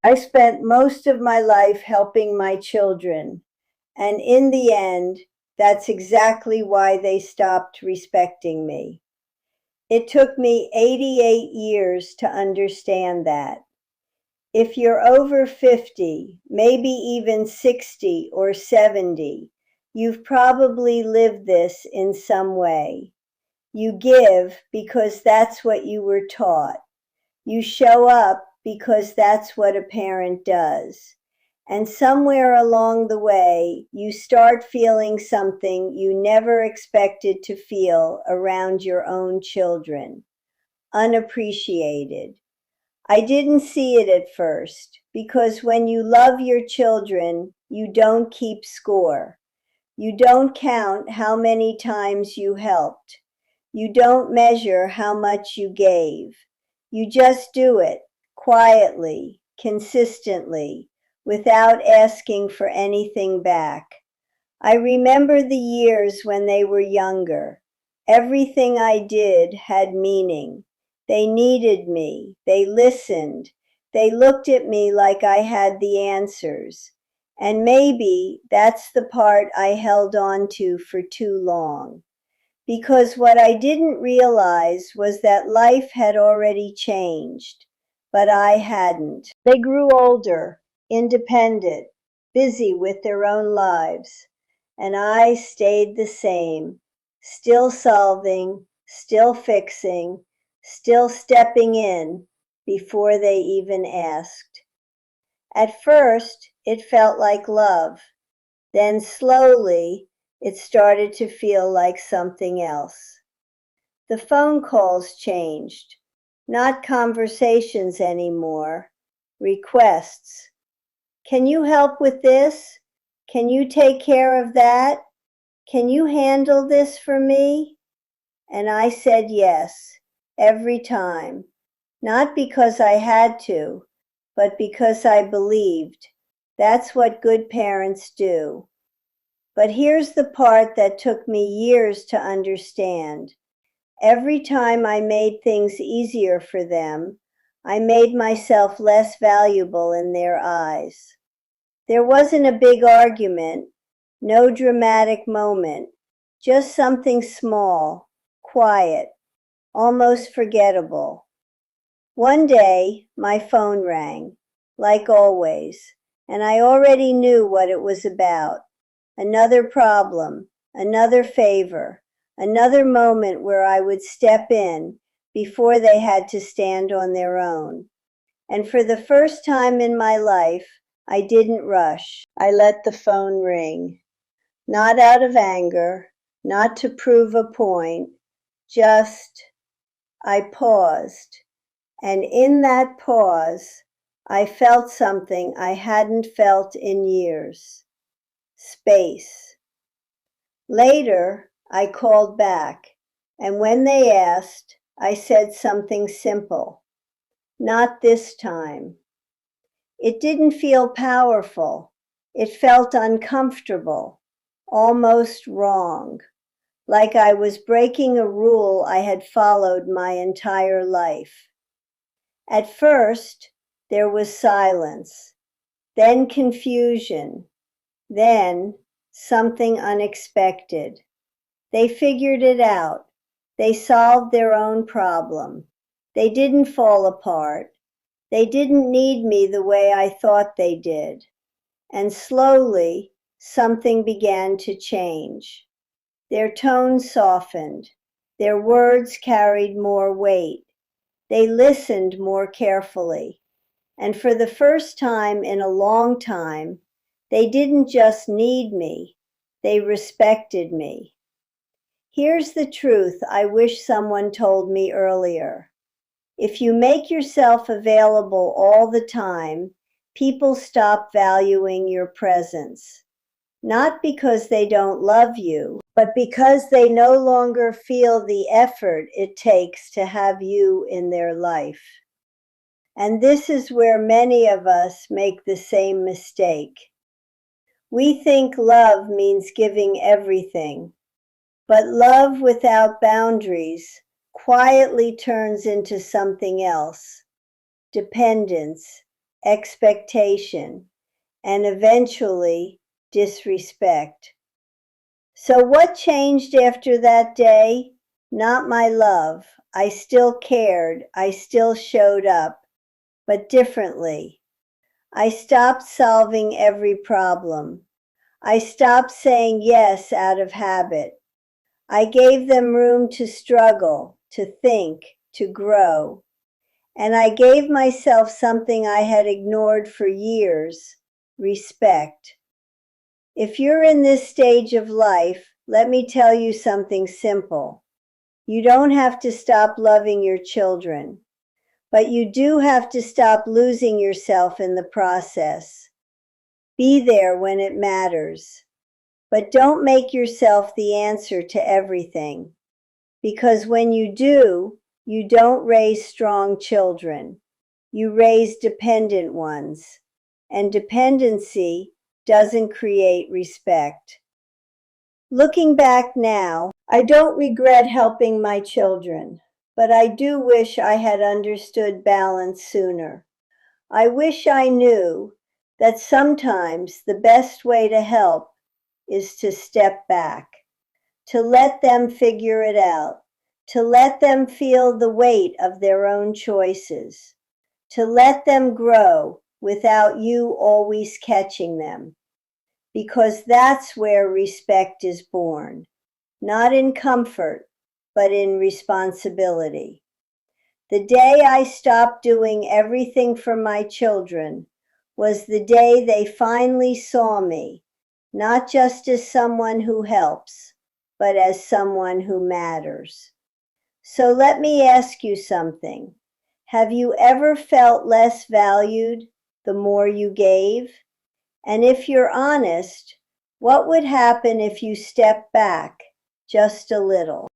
I spent most of my life helping my children, and in the end, that's exactly why they stopped respecting me. It took me 88 years to understand that. If you're over 50, maybe even 60 or 70, you've probably lived this in some way. You give because that's what you were taught. You show up because that's what a parent does. And somewhere along the way, you start feeling something you never expected to feel around your own children: unappreciated. I didn't see it at first because when you love your children, you don't keep score. You don't count how many times you helped. You don't measure how much you gave. You just do it quietly, consistently, without asking for anything back. I remember the years when they were younger. Everything I did had meaning. They needed me. They listened. They looked at me like I had the answers. And maybe that's the part I held on to for too long. Because what I didn't realize was that life had already changed, but I hadn't. They grew older, independent, busy with their own lives, and I stayed the same, still solving, still fixing, still stepping in before they even asked. At first, it felt like love. Then slowly, it started to feel like something else. The phone calls changed. Not conversations anymore. Requests. Can you help with this? Can you take care of that? Can you handle this for me? And I said yes, every time. Not because I had to, but because I believed. That's what good parents do. But here's the part that took me years to understand. Every time I made things easier for them, I made myself less valuable in their eyes. There wasn't a big argument, no dramatic moment, just something small, quiet, almost forgettable. One day, my phone rang, like always, and I already knew what it was about. Another problem, another favor, another moment where I would step in before they had to stand on their own. And for the first time in my life, I didn't rush. I let the phone ring. Not out of anger, not to prove a point, just I paused. And in that pause, I felt something I hadn't felt in years: space. Later, I called back, and when they asked, I said something simple: not this time. It didn't feel powerful. It felt uncomfortable, almost wrong, like I was breaking a rule I had followed my entire life. At first, there was silence, then confusion, then something unexpected. They figured it out. They solved their own problem. They didn't fall apart. They didn't need me the way I thought they did. And slowly, something began to change. Their tone softened. Their words carried more weight. They listened more carefully. And for the first time in a long time, they didn't just need me, they respected me. Here's the truth I wish someone told me earlier. If you make yourself available all the time, people stop valuing your presence. Not because they don't love you, but because they no longer feel the effort it takes to have you in their life. And this is where many of us make the same mistake. We think love means giving everything, but love without boundaries quietly turns into something else: dependence, expectation, and eventually disrespect. So what changed after that day? Not my love. I still cared. I still showed up, but differently. I stopped solving every problem. I stopped saying yes out of habit. I gave them room to struggle, to think, to grow. And I gave myself something I had ignored for years: respect. If you're in this stage of life, let me tell you something simple. You don't have to stop loving your children, but you do have to stop losing yourself in the process. Be there when it matters, but don't make yourself the answer to everything, because when you do, you don't raise strong children. You raise dependent ones, and dependency doesn't create respect. Looking back now, I don't regret helping my children, but I do wish I had understood balance sooner. I wish I knew that sometimes the best way to help is to step back, to let them figure it out, to let them feel the weight of their own choices, to let them grow without you always catching them, because that's where respect is born, not in comfort, but in responsibility. The day I stopped doing everything for my children was the day they finally saw me, not just as someone who helps, but as someone who matters. So let me ask you something. Have you ever felt less valued the more you gave? And if you're honest, what would happen if you stepped back just a little?